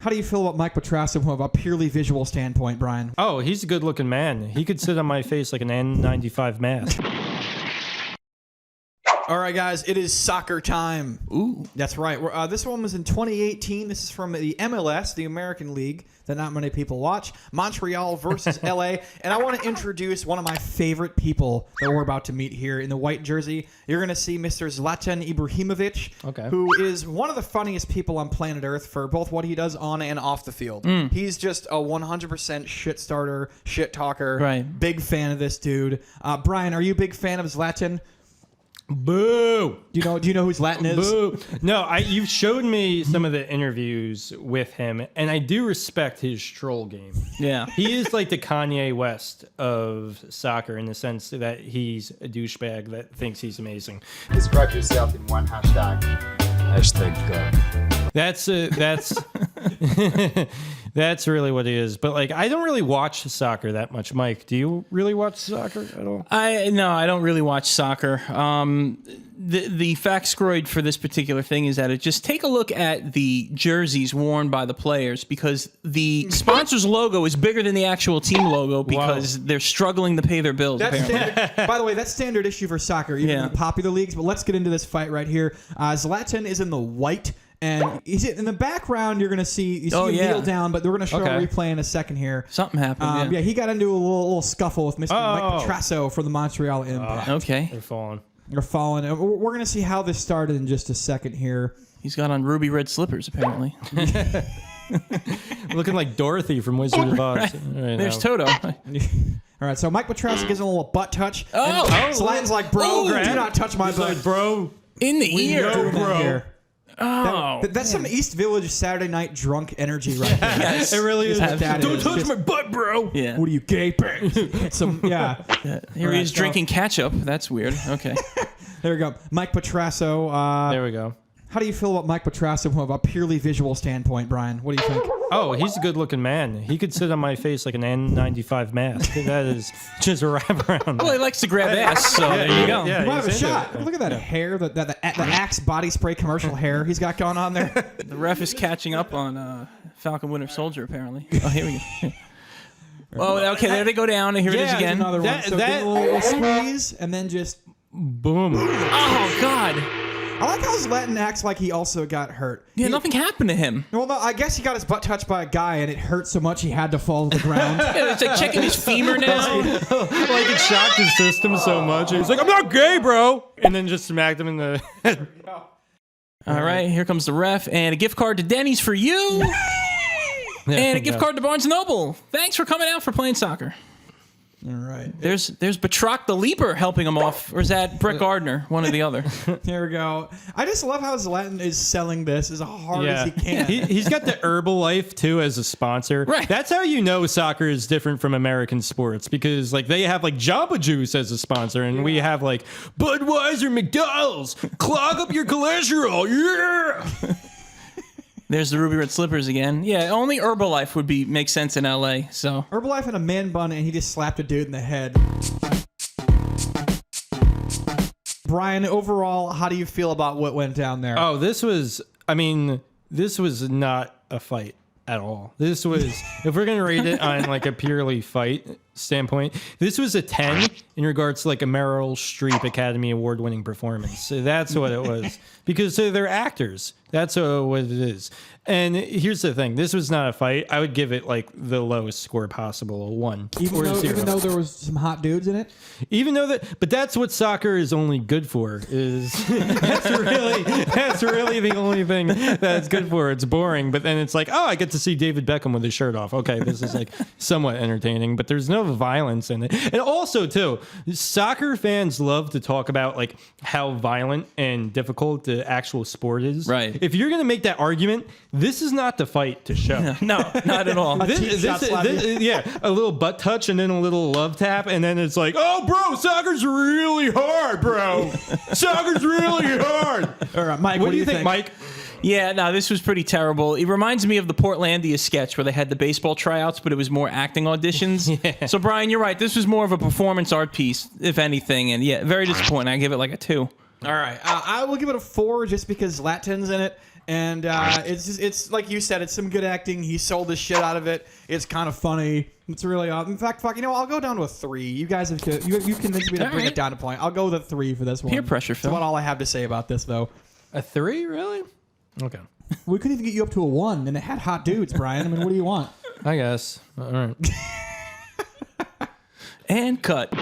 How do you feel about Mike Petrasso from a purely visual standpoint, Brian? Oh, he's a good-looking man. He could sit on my face like an N95 mask. All right, guys, it is soccer time. Ooh. That's right. This one was in 2018. This is from the MLS, the American League, that not many people watch. Montreal versus LA. And I want to introduce one of my favorite people that we're about to meet here in the white jersey. You're going to see Mr. Zlatan Imbrahimovich, who is one of the funniest people on planet Earth for both what he does on and off the field. He's just a 100% shit starter, shit talker. Right. Big fan of this dude. Brian, are you a big fan of Zlatan? Boo! Do you know who Zlatan is? Boo! No, you've showed me some of the interviews with him, and I do respect his troll game. Yeah. He is like the Kanye West of soccer in the sense that he's a douchebag that thinks he's amazing. Describe yourself in one hashtag. Hashtag God. That's really what it is. But like, I don't really watch soccer that much. Mike, do you really watch soccer at all? No, I don't really watch soccer. The factoid for this particular thing is that just take a look at the jerseys worn by the players, because the sponsor's logo is bigger than the actual team logo because they're struggling to pay their bills. That's standard, by the way, that's standard issue for soccer, even in the popular leagues. But let's get into this fight right here. Zlatan is in the white. And he's in the background. You're going to see him kneel down, but we're going to show a replay in a second here. Something happened. Yeah, he got into a little scuffle with Mr. Mike Petrasso for the Montreal Impact. Okay. They're falling. They're falling. We're going to see how this started in just a second here. He's got on ruby red slippers, apparently. Looking like Dorothy from Wizard of Oz. There's Toto. All right, so Mike Petrasso gives him a little butt touch. Oh! Zlatan's like, bro, do not touch my butt. Like, bro. In the ear. Doing that here. Oh, that's some East Village Saturday night drunk energy right there. yes. It really is. Don't touch my butt, bro. Yeah. What are you, gay? Here he is drinking ketchup. That's weird. Okay. There we go. Mike Petrasso. There we go. How do you feel about Mike Petrasso from a purely visual standpoint, Brian? What do you think? Oh, he's a good-looking man. He could sit on my face like an N95 mask. That is just a wraparound. Well, he likes to grab ass, so there you go. Yeah, You might have a he's into shot. it. Look at that hair, the Axe body spray commercial hair he's got going on there. The ref is catching up on Falcon Winter Soldier, apparently. Oh, here we go. Oh, okay, there they go down, and here it is again. Another one. So give it a little squeeze, and then just... Boom. Oh, God. I like how Zlatan acts like he also got hurt. Yeah, nothing happened to him. Well, no, I guess he got his butt touched by a guy, and it hurt so much he had to fall to the ground. Yeah, it's like checking his femur now. Like it shocked his system so much. He's like, I'm not gay, bro. And then just smacked him in the head. All right, here comes the ref, and a gift card to Denny's for you. And a gift card to Barnes & Noble. Thanks for coming out for playing soccer. All right. There's Batroc the Leaper helping him off, or is that Brett Gardner, one or the other? There we go. I just love how Zlatan is selling this as hard as he can. He's got the Herbalife too as a sponsor. Right. That's how you know soccer is different from American sports, because like they have like Jamba Juice as a sponsor, and we have like Budweiser, McDonald's. Clog up your cholesterol. Yeah. There's the ruby red slippers again. Yeah, only Herbalife would make sense in LA. So Herbalife and a man bun, and he just slapped a dude in the head. Brian, overall, how do you feel about what went down there? Oh, this was not a fight at all. This was, if we're going to rate it on like a purely fight standpoint, this was a 10 in regards to like a Meryl Streep Academy Award winning performance. So that's what it was, because they're actors. That's what it is. And here's the thing. This was not a fight. I would give it like the lowest score possible, a 1. Even though there was some hot dudes in it? Even though but that's what soccer is only good for, is that's really the only thing that's good for. It's boring, but then it's like, oh, I get to see David Beckham with his shirt off. Okay, this is like somewhat entertaining, but there's no violence in it. And also too, soccer fans love to talk about like how violent and difficult the actual sport is. Right. If you're going to make that argument, this is not the fight to show. no, not at all. Yeah, a little butt touch and then a little love tap, and then it's like, oh, bro, soccer's really hard, bro. Soccer's really hard. All right, Mike, what do you think, Mike? Yeah, no, this was pretty terrible. It reminds me of the Portlandia sketch where they had the baseball tryouts, but it was more acting auditions. Yeah. So, Brian, you're right. This was more of a performance art piece, if anything. And yeah, very disappointing. I give it like a 2. All right. I will give it a 4 just because Zlatan's in it. And it's like you said, it's some good acting. He sold the shit out of it. It's kind of funny. It's really in fact, fuck, I'll go down to a 3. You guys have you convinced me to bring it down to point. I'll go with a 3 for this one. Peer pressure, Phil. That's about all I have to say about this, though. A 3, really? Okay, We couldn't even get you up to a 1, and it had hot dudes, Brian. I mean, what do you want? I guess. All right. And cut.